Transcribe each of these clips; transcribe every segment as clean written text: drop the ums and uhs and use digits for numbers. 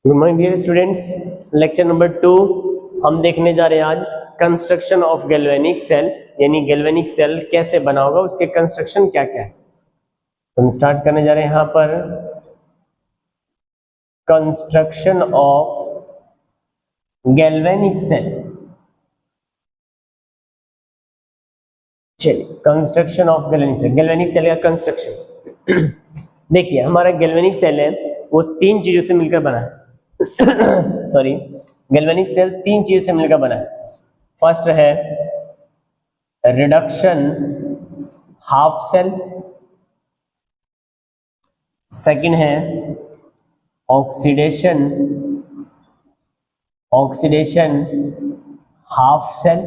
Good morning dear students, lecture number 2 हम देखने जा रहे हैं आज कंस्ट्रक्शन ऑफ गैल्वेनिक सेल, यानी गैल्वेनिक सेल कैसे बना होगा, उसके कंस्ट्रक्शन क्या क्या है। तो हम स्टार्ट करने जा रहे हैं यहाँ पर कंस्ट्रक्शन ऑफ गैल्वेनिक सेल। चलिए, कंस्ट्रक्शन ऑफ गैल्वेनिक सेल का कंस्ट्रक्शन देखिए, हमारा गैल्वेनिक सेल है वो तीन चीजों से मिलकर बना है। सॉरी, गैल्वेनिक सेल तीन चीजों से मिलकर बना है। फर्स्ट है रिडक्शन हाफ सेल, सेकंड है ऑक्सीडेशन हाफ सेल,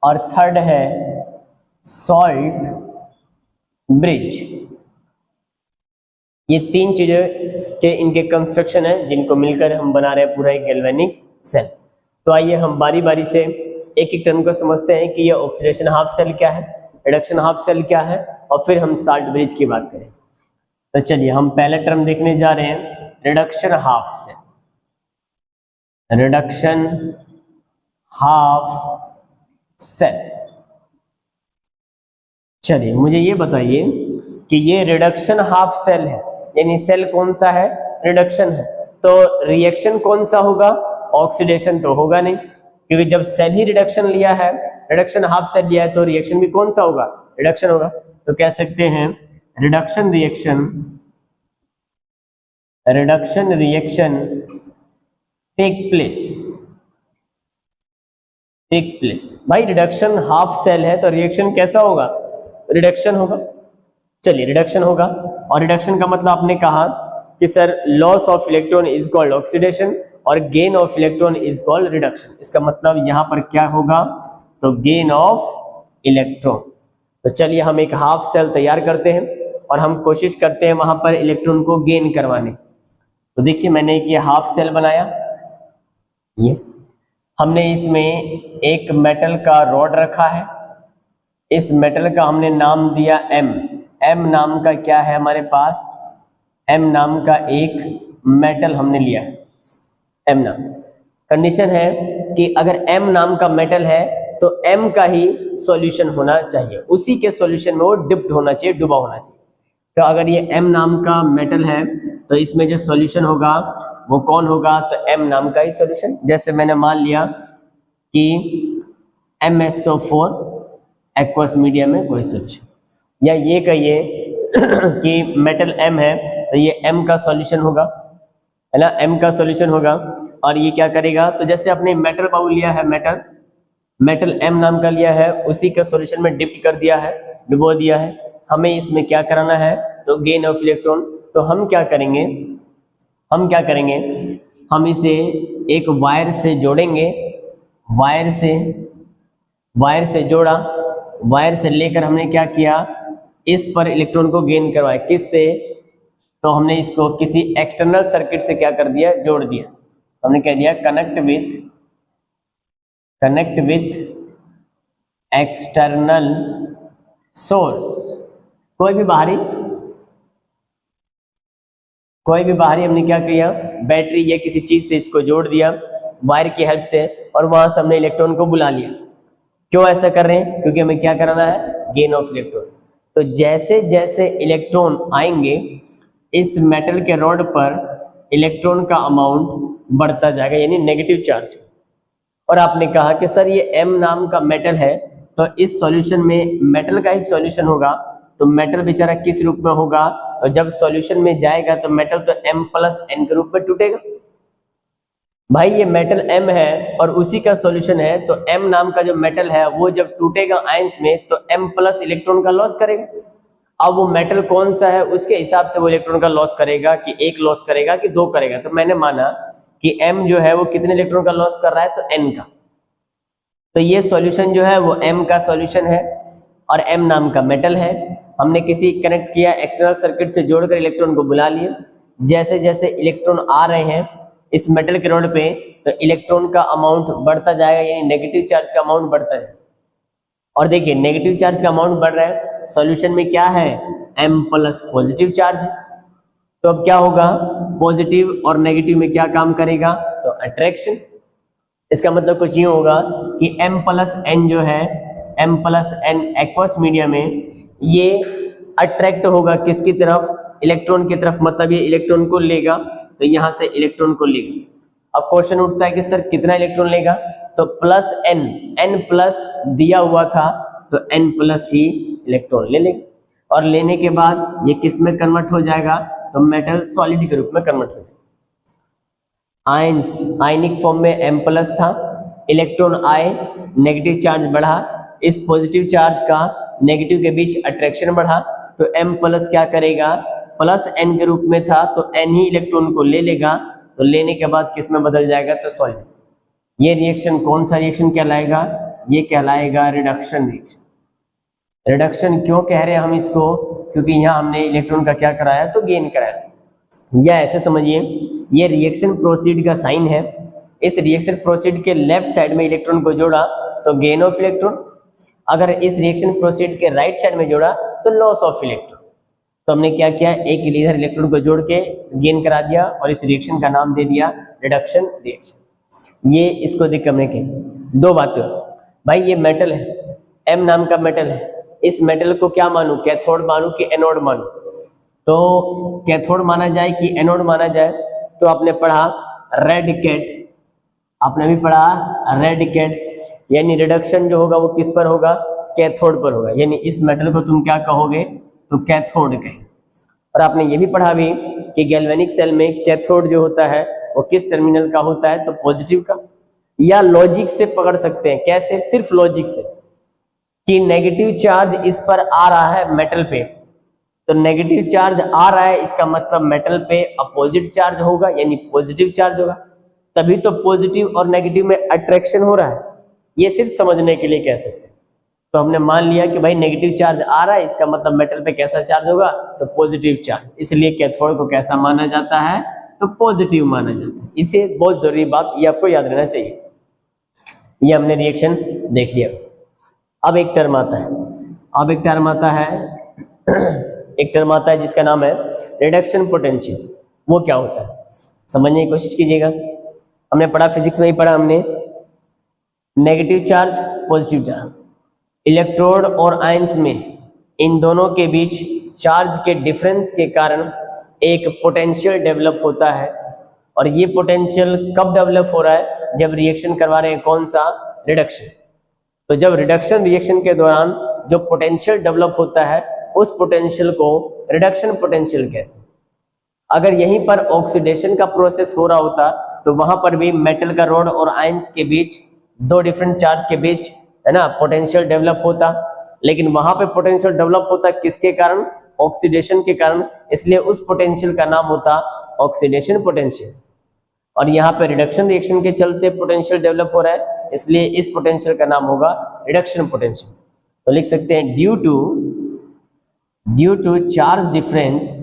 और थर्ड है सॉल्ट ब्रिज। ये तीन चीजें के इनके कंस्ट्रक्शन है जिनको मिलकर हम बना रहे हैं पूरा एक गैल्वेनिक सेल। तो आइए हम बारी बारी से एक एक टर्म को समझते हैं कि ये ऑक्सीडेशन हाफ सेल क्या है, रिडक्शन हाफ सेल क्या है, और फिर हम सॉल्ट ब्रिज की बात करें। तो चलिए हम पहले टर्म देखने जा रहे हैं, reduction half cell. Reduction half cell, चलिए मुझे ये बताइए कि ये रिडक्शन हाफ सेल है, यानी सेल कौन सा है, रिडक्शन है, तो रिएक्शन कौन सा होगा, ऑक्सीडेशन तो होगा नहीं, क्योंकि जब सेल ही रिडक्शन लिया है, रिडक्शन हाफ सेल लिया है, तो रिएक्शन भी कौन सा होगा, रिडक्शन होगा। तो कह सकते हैं रिडक्शन रिएक्शन टेक प्लेस। भाई रिडक्शन हाफ सेल है तो रिएक्शन कैसा होगा, रिडक्शन होगा। चलिए रिडक्शन होगा, और रिडक्शन का मतलब आपने कहा कि sir loss of electron is called oxidation और gain of electron is called reduction. इसका मतलब यहाँ पर क्या होगा, तो गेन ऑफ इलेक्ट्रॉन। तो चलिए हम एक हाफ सेल तैयार करते हैं और हम कोशिश करते हैं वहां पर इलेक्ट्रॉन को गेन करवाने। तो देखिए मैंने एक ये हाफ सेल बनाया, ये हमने इसमें एक मेटल का रॉड रखा है। इस मेटल का हमने नाम दिया एम नाम का क्या है हमारे पास, एम नाम का एक मेटल हमने लिया है, एम नाम। कंडीशन है कि अगर एम नाम का मेटल है तो एम का ही सॉल्यूशन होना चाहिए, उसी के सॉल्यूशन में वो डिप्ड होना चाहिए, डूबा होना चाहिए। तो अगर ये एम नाम का मेटल है तो इसमें जो सॉल्यूशन होगा वो कौन होगा, तो एम नाम का ही सॉल्यूशन। जैसे मैंने मान लिया कि MsO4 एक्वस मीडियम में कोई सॉल्यूशन, या ये कहिए कि मेटल M है तो ये M का सॉल्यूशन होगा, है ना, M का सॉल्यूशन होगा। और ये क्या करेगा, तो जैसे आपने मेटल बाउल लिया है, मेटल M नाम का लिया है, उसी का सॉल्यूशन में डिप कर दिया है, डुबो दिया है। हमें इसमें क्या कराना है, तो गेन ऑफ इलेक्ट्रॉन। तो हम क्या करेंगे, हम इसे एक वायर से जोड़ेंगे, वायर से जोड़ा, वायर से लेकर हमने क्या किया, इस पर इलेक्ट्रॉन को गेन करवाया, किससे, तो हमने इसको किसी एक्सटर्नल सर्किट से क्या कर दिया, जोड़ दिया। हमने कह दिया कनेक्ट विथ एक्सटर्नल सोर्स। कोई भी बाहरी हमने क्या किया, बैटरी या किसी चीज से इसको जोड़ दिया वायर की हेल्प से, और वहां से हमने इलेक्ट्रॉन को बुला लिया। क्यों ऐसा कर रहे हैं, क्योंकि हमें क्या कराना है, गेन ऑफ इलेक्ट्रॉन। तो जैसे जैसे इलेक्ट्रॉन आएंगे इस मेटल के रॉड पर, इलेक्ट्रॉन का अमाउंट बढ़ता जाएगा, यानी नेगेटिव चार्ज। और आपने कहा कि सर ये एम नाम का मेटल है तो इस सॉल्यूशन में मेटल का ही सॉल्यूशन होगा, तो मेटल बेचारा किस रूप में होगा, तो जब सॉल्यूशन में जाएगा तो मेटल तो M+N के रूप में टूटेगा। भाई ये मेटल M है और उसी का सॉल्यूशन है, तो M नाम का जो मेटल है वो जब टूटेगा आयंस में तो M+ इलेक्ट्रॉन का लॉस करेगा। अब वो मेटल कौन सा है उसके हिसाब से वो इलेक्ट्रॉन का लॉस करेगा, कि एक लॉस करेगा कि दो करेगा। तो मैंने माना कि M जो है वो कितने इलेक्ट्रॉन का लॉस कर रहा है, तो N का। तो ये सॉल्यूशन जो है वो M का सॉल्यूशन है और M नाम का मेटल है। हमने किसी कनेक्ट किया एक्सटर्नल सर्किट से जोड़कर इलेक्ट्रॉन को बुला लिया। जैसे जैसे इलेक्ट्रॉन आ रहे हैं इस मेटल के रॉड पे, तो इलेक्ट्रॉन का अमाउंट बढ़ता जाएगा, यानी नेगेटिव चार्ज का अमाउंट बढ़ता है। और देखिए नेगेटिव चार्ज का अमाउंट बढ़ रहा है, सॉल्यूशन में क्या है, M+ पॉजिटिव चार्ज है। तो अब क्या होगा, पॉजिटिव और नेगेटिव में क्या काम करेगा, तो अट्रैक्शन। इसका मतलब कुछ यूं होगा कि M+N जो है, M+N एक्वस मीडियम में ये अट्रैक्ट होगा किसकी तरफ, इलेक्ट्रॉन की तरफ, मतलब ये इलेक्ट्रॉन को लेगा, तो यहाँ से इलेक्ट्रॉन को लेगा। अब क्वेश्चन उठता है कि सर कितना इलेक्ट्रॉन लेगा, तो +N, N+ दिया हुआ था तो N+ ही इलेक्ट्रॉन ले लेगा, और लेने के बाद ये किस में कन्वर्ट हो जाएगा, तो मेटल सॉलिड के रूप में कन्वर्ट हो जाएगा। आयंस, आयनिक फॉर्म में M+ था, इलेक्ट्रॉन आए, नेगेटिव चार्ज बढ़ा, इस पॉजिटिव चार्ज का नेगेटिव के बीच अट्रैक्शन बढ़ा, तो M+ क्या करेगा, +N के रूप में था तो N ही इलेक्ट्रॉन को ले लेगा, तो लेने के बाद किस में बदल जाएगा, तो सॉलिड। ये रिएक्शन कौन सा रिएक्शन कहलाएगा, ये कहलाएगा रिडक्शन रिएक्शन। रिडक्शन क्यों कह रहे हैं हम इसको, क्योंकि यहाँ हमने इलेक्ट्रॉन का क्या कराया, तो गेन कराया। या ऐसे समझिए, ये रिएक्शन प्रोसीड का साइन है, इस रिएक्शन प्रोसीड के लेफ्ट साइड में इलेक्ट्रॉन को जोड़ा तो गेन ऑफ इलेक्ट्रॉन, अगर इस रिएक्शन प्रोसीड के राइट साइड में जोड़ा तो लॉस ऑफ इलेक्ट्रॉन। तो हमने क्या किया, एक इधर इलेक्ट्रॉन को जोड़ के गेन करा दिया और इस रिएक्शन का नाम दे दिया रिडक्शन रिएक्शन। ये इसको देख हमने कही दो बातें, भाई ये मेटल है, M नाम का मेटल है, इस मेटल को क्या मानूं, कैथोड मानूं कि एनोड मानूं, तो कैथोड माना जाए कि एनोड माना जाए, तो आपने पढ़ा रेड कैट, आपने भी पढ़ा रेड कैट, यानी रिडक्शन जो होगा वो किस पर होगा, कैथोड पर होगा, यानी इस मेटल को तुम क्या कहोगे, तो कैथोड कहें। और आपने ये भी पढ़ा भी कि गैल्वेनिक सेल में कैथोड जो होता है वो किस टर्मिनल का होता है, तो पॉजिटिव का। या लॉजिक से पकड़ सकते हैं, कैसे, सिर्फ लॉजिक से, कि नेगेटिव चार्ज इस पर आ रहा है मेटल पे, तो नेगेटिव चार्ज आ रहा है इसका मतलब मेटल पे अपोजिट चार्ज होगा, यानी पॉजिटिव चार्ज होगा, तभी तो पॉजिटिव और नेगेटिव में अट्रैक्शन हो रहा है। ये सिर्फ समझने के लिए कह सकते हैं। तो हमने मान लिया कि भाई नेगेटिव चार्ज आ रहा है, इसका मतलब मेटल पे कैसा चार्ज होगा, तो पॉजिटिव चार्ज, इसलिए कैथोड को कैसा माना जाता है, तो पॉजिटिव माना जाता है। इसे बहुत जरूरी बात ये आपको याद रहना चाहिए। ये हमने रिएक्शन देख लिया। अब एक टर्म आता है, अब एक टर्म आता है एक टर्म आता है जिसका नाम है रिडक्शन पोटेंशियल। वो क्या होता है, समझने की कोशिश कीजिएगा। हमने पढ़ा, फिजिक्स में ही पढ़ा हमने, negative charge positive charge, electrode और आयंस में इन दोनों के बीच चार्ज के डिफरेंस के कारण एक पोटेंशियल डेवलप होता है। और ये पोटेंशियल कब डेवलप हो रहा है, जब रिएक्शन करवा रहे हैं, कौन सा, रिडक्शन। तो जब रिडक्शन रिएक्शन के दौरान जो पोटेंशियल डेवलप होता है उस पोटेंशियल को रिडक्शन पोटेंशियल कहते हैं। अगर यहीं पर ऑक्सीडेशन का प्रोसेस हो रहा होता तो वहां पर भी मेटल का रॉड और आयंस के बीच, दो डिफरेंट चार्ज के बीच, है ना, पोटेंशियल डेवलप होता, लेकिन वहां पे पोटेंशियल डेवलप होता किसके कारण, ऑक्सीडेशन के कारण, इसलिए उस पोटेंशियल का नाम होता ऑक्सीडेशन पोटेंशियल। और यहाँ पे रिडक्शन रिएक्शन के चलते पोटेंशियल डेवलप हो रहा है, इसलिए इस पोटेंशियल का नाम होगा रिडक्शन पोटेंशियल। तो लिख सकते हैं due to charge difference,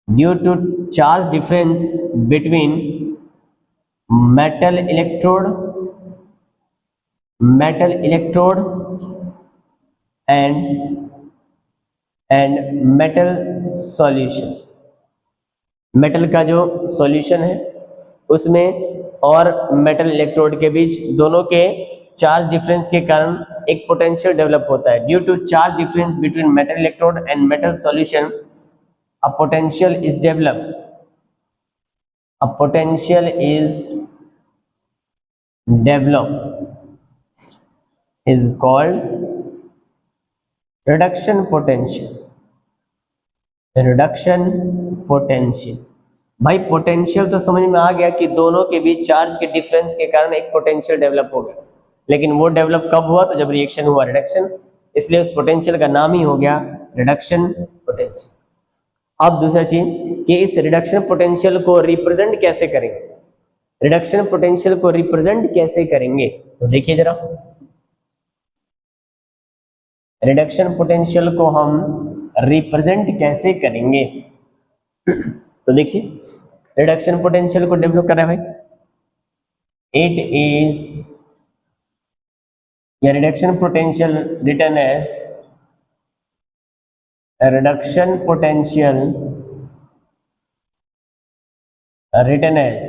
due to charge difference between metal electrode and metal solution, metal का जो सॉल्यूशन है उसमें और मेटल इलेक्ट्रोड के बीच, दोनों के चार्ज डिफरेंस के कारण एक पोटेंशियल डेवलप होता है। Due to charge difference between metal electrode and metal solution a potential is developed, a potential is developed is called reduction potential, reduction potential। भाई पोटेंशियल तो समझ में आ गया कि दोनों के बीच चार्ज के डिफरेंस के कारण एक पोटेंशियल डेवलप हो गया, लेकिन वो डेवलप कब हुआ, तो जब रिएक्शन हुआ, रिडक्शन, इसलिए उस पोटेंशियल का नाम ही हो गया रिडक्शन पोटेंशियल। अब दूसरा चीज कि इस रिडक्शन पोटेंशियल को रिप्रेजेंट कैसे करेंगे, रिडक्शन पोटेंशियल को रिप्रेजेंट कैसे करेंगे, तो देखिए जरा, रिडक्शन पोटेंशियल को हम रिप्रेजेंट कैसे करेंगे। तो देखिए रिडक्शन पोटेंशियल को डेवलप कर रहा है भाई, इट इज या reduction potential written as reduction potential written as,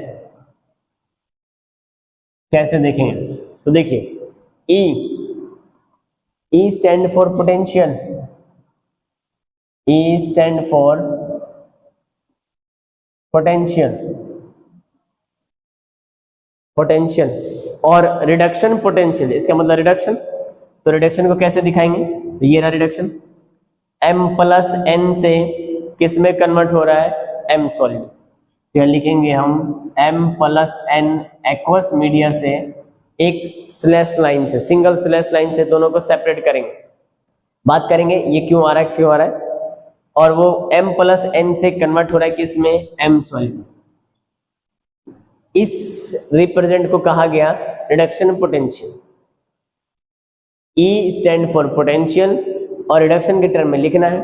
कैसे देखेंगे? तो देखिए E stand for potential, E stand for potential, potential और रिडक्शन पोटेंशियल, इसका मतलब रिडक्शन। तो रिडक्शन को कैसे दिखाएंगे? तो ये रहा रिडक्शन, m प्लस n से किस में कन्वर्ट हो रहा है? m solid. तो यहाँ लिखेंगे हम m plus n aqueous media से एक स्लैश लाइन से, सिंगल स्लैश लाइन से दोनों को सेपरेट करेंगे, बात करेंगे ये क्यों आ रहा है, क्यों आ रहा है। और वो m प्लस n से कन्वर्ट हो रहा है किसमें? m solid. इस रिप्रेजेंट को कहा गया reduction potential. E stand for potential और रिडक्शन के टर्म में लिखना है।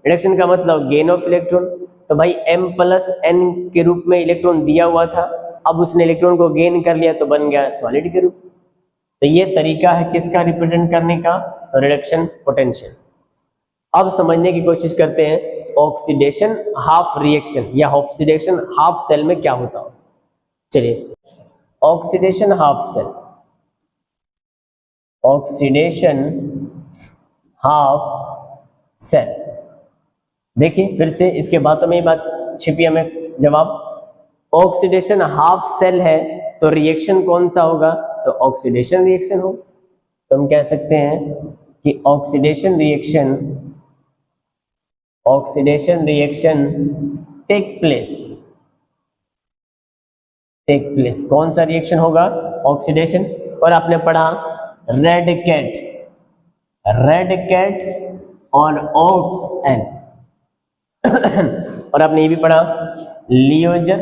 रिडक्शन का मतलब गेन ऑफ इलेक्ट्रॉन। तो भाई m प्लस n के रूप में इलेक्ट्रॉन दिया हुआ था, अब उसने इलेक्ट्रॉन को गेन कर लिया तो बन गया सॉलिड के रूप। तो ये तरीका है किसका रिप्रेजेंट करने का? Reduction potential. अब समझने की कोशिश करते हैं ऑक्सीडेशन हाफ रिएक्शन या ऑक्सीडेशन हाफ सेल में क्या होता है। चलिए, oxidation half cell, oxidation half cell, देखिए फिर से इसके बातों में ही बात छिपी हमें जवाब। ऑक्सीडेशन हाफ सेल है तो रिएक्शन कौन सा होगा? तो ऑक्सीडेशन रिएक्शन हो। तो हम कह सकते हैं कि ऑक्सीडेशन रिएक्शन टेक प्लेस। कौन सा रिएक्शन होगा? ऑक्सीडेशन। और आपने पढ़ा रेड कैट और ऑक्स एन और आपने ये भी पढ़ा लियोजन।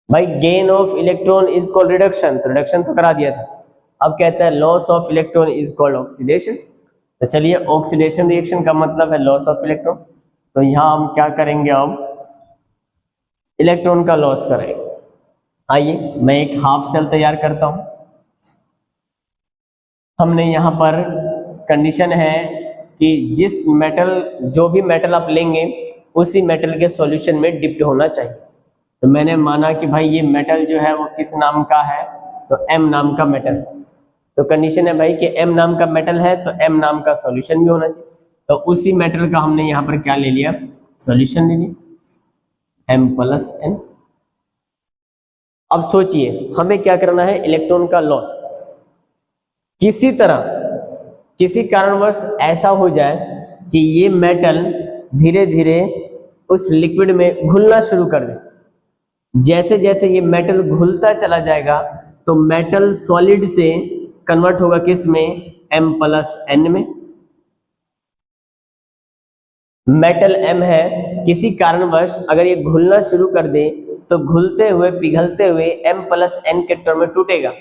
भाई gain of electron is called reduction, तो रिडक्शन तो करा दिया था। अब कहता है loss of electron is called oxidation. तो चलिए, ऑक्सीडेशन रिएक्शन का मतलब है लॉस ऑफ इलेक्ट्रॉन। तो यहां हम क्या करेंगे? अब इलेक्ट्रॉन का लॉस करेंगे। आइए मैं एक हाफ सेल तैयार करता हूं। हमने यहाँ पर कंडीशन है कि जो भी मेटल आप लेंगे उसी मेटल के सॉल्यूशन में डिप्ट होना चाहिए। तो मैंने माना कि भाई ये मेटल जो है वो किस नाम का है? तो m नाम का मेटल। तो कंडीशन है भाई कि m नाम का मेटल है तो m नाम का सॉल्यूशन भी होना चाहिए। तो उसी मेटल का हमने यहाँ पर क्या ले लिया? सॉल्यूशन ले लिया, m प्लस n। अब सोचिए हमें क्या करना है? इलेक्ट्रॉन का लॉस। किसी तरह, किसी कारणवश ऐसा हो जाए कि ये मेटल धीरे धीरे उस लिक्विड में घुलना शुरू कर दे। जैसे जैसे ये मेटल घुलता चला जाएगा तो मेटल सॉलिड से कन्वर्ट होगा किस में? m प्लस n में। मेटल m है, किसी कारणवश अगर ये घुलना शुरू कर दे तो घुलते हुए पिघलते हुए m प्लस n के टर्म में टूटेगा।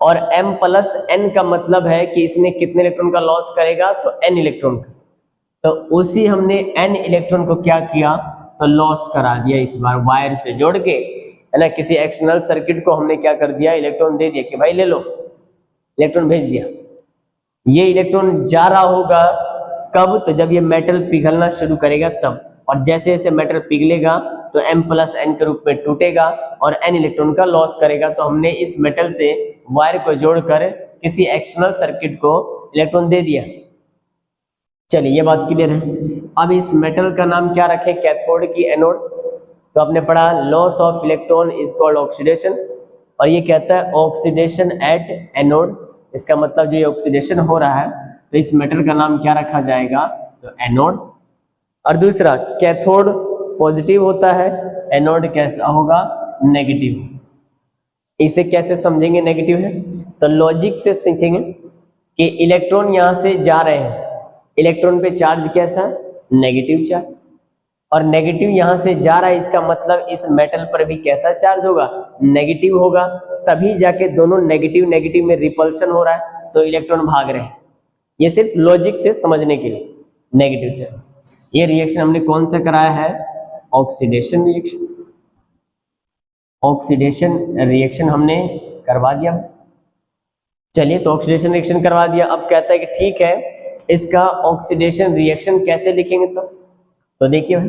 और m प्लस n का मतलब है कि इसने कितने इलेक्ट्रॉन का लॉस करेगा? तो n इलेक्ट्रॉन का। तो उसी हमने n इलेक्ट्रॉन को क्या किया? तो लॉस करा दिया इस बार वायर से जोड़ के, है ना। किसी एक्सटर्नल सर्किट को हमने क्या कर दिया? इलेक्ट्रॉन दे दिया कि भाई ले लो, इलेक्ट्रॉन भेज दिया। ये इलेक्ट्रॉन जा रहा होगा कब? तो जब ये मेटल पिघलना शुरू करेगा तब। और जैसे जैसे मेटल पिघलेगा तो m प्लस n के रूप में टूटेगा और n इलेक्ट्रॉन का लॉस करेगा। तो हमने इस मेटल से वायर को जोड़कर किसी एक्सटर्नल सर्किट को इलेक्ट्रॉन दे दिया। चलिए ये बात क्लियर है। अब इस मेटल का नाम क्या रखें? कैथोड की एनोड। तो आपने पढ़ा loss of electron is called oxidation, और ये कहता है ऑक्सीडेशन एट एनोड। इसका मतलब जो ये ऑक्सीडेशन हो रहा है तो इस मेटल का नाम क्या रखा जाएगा? तो एनोड। और दूसरा कैथोड पॉजिटिव होता है, एनोड कैसा होगा? नेगेटिव। इसे कैसे समझेंगे नेगेटिव है? तो लॉजिक से सीखेंगे कि इलेक्ट्रॉन यहां से जा रहे हैं, इलेक्ट्रॉन पे चार्ज कैसा? Negative charge. और नेगेटिव यहां से जा रहा है, इसका मतलब इस मेटल पर भी कैसा चार्ज होगा? नेगेटिव होगा। तभी जाके दोनों नेगेटिव नेगेटिव में रिपल्शन हो रहा है तो इलेक्ट्रॉन भाग रहे हैं। ये सिर्फ लॉजिक से समझने के लिए नेगेटिव टर्म। ये रिएक्शन हमने कौन सा कराया है? Oxidation reaction. ऑक्सीडेशन रिएक्शन हमने करवा दिया। चलिए, तो ऑक्सीडेशन रिएक्शन करवा दिया। अब कहता है कि ठीक है, इसका ऑक्सीडेशन रिएक्शन कैसे लिखेंगे? तो देखिए भाई,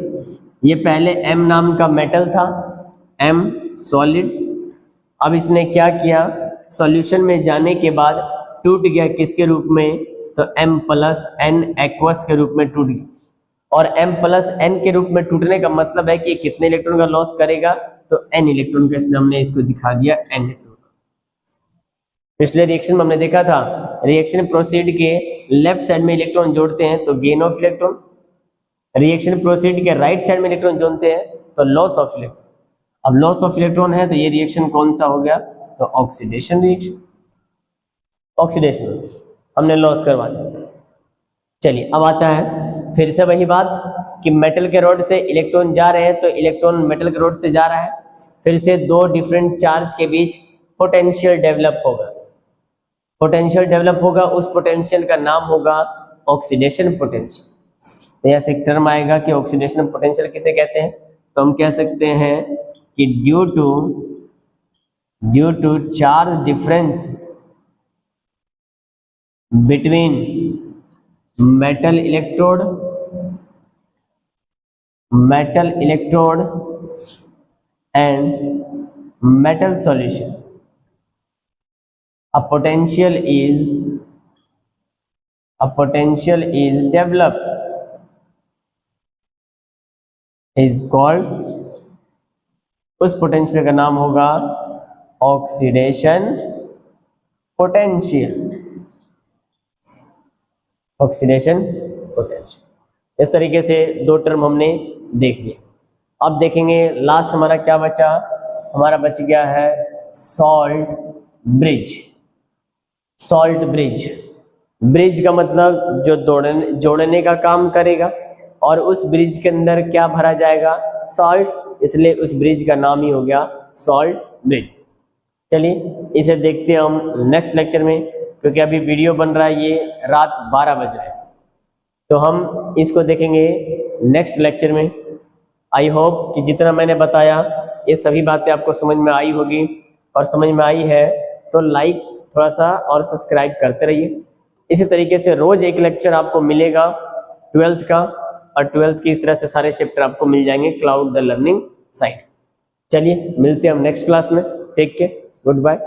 ये पहले M नाम का मेटल था, M सॉलिड। अब इसने क्या किया, सॉल्यूशन में जाने के बाद टूट गया किसके रूप में? तो M+N एक्वस के रूप में टूट गया। और M+N के रूप में टूटने का मतलब है कि कितने इलेक्ट्रॉन का लॉस करेगा? तो N इलेक्ट्रॉन का, इसलिए हमने इसको दिखा दिया N इलेक्ट्रॉन। पिछले रिएक्शन में हमने देखा था, रिएक्शन प्रोसीड के लेफ्ट साइड में इलेक्ट्रॉन जोड़ते हैं तो gain of electron, reaction proceed के राइट साइड में इलेक्ट्रॉन जोड़ते हैं तो लॉस ऑफ इलेक्ट्रॉन। अब लॉस ऑफ इलेक्ट्रॉन है तो ये रिएक्शन कौन सा हो गया? तो ऑक्सीडेशन रिएक्शन। ऑक्सीडेशन हमने लॉस करवा दिया। चलिए, अब आता है फिर से वही बात कि मेटल के रॉड से इलेक्ट्रॉन जा रहे हैं तो इलेक्ट्रॉन मेटल के रॉड से जा रहा है, फिर से दो डिफरेंट चार्ज के बीच पोटेंशियल डेवलप होगा। पोटेंशियल डेवलप होगा, उस पोटेंशियल का नाम होगा ऑक्सीडेशन पोटेंशियल। तो यहाँ से एक टर्म आएगा कि ऑक्सीडेशन पोटेंशियल किसे कहते हैं? तो हम कह सकते हैं कि due to charge difference between metal electrode and metal solution, a potential is developed, is called, उस पोटेंशियल का नाम होगा ऑक्सीडेशन पोटेंशियल। Oxidation potential. इस तरीके से दो टर्म हमने देख लिए। अब देखेंगे लास्ट हमारा क्या बचा? हमारा बच गया है salt bridge. Salt bridge, bridge का मतलब जो जोड़ने का काम करेगा, और उस ब्रिज के अंदर क्या भरा जाएगा? सॉल्ट, इसलिए उस ब्रिज का नाम ही हो गया सॉल्ट ब्रिज। चलिए, इसे देखते हैं हम नेक्स्ट लेक्चर में, क्योंकि अभी वीडियो बन रहा है, ये रात 12 बज रहे हैं, तो हम इसको देखेंगे नेक्स्ट लेक्चर में। आई होप कि जितना मैंने बताया ये सभी बातें आपको समझ में आई होगी, और समझ में आई है तो लाइक थोड़ा सा और सब्सक्राइब करते रहिए। इसी तरीके से रोज एक लेक्चर आपको मिलेगा 12th का, और 12th की इस तरह से सारे चैप्टर आपको मिल जाएंगे क्लाउड द लर्निंग साइट। चलिए, मिलते हैं हम नेक्स्ट क्लास में। Take care, good bye.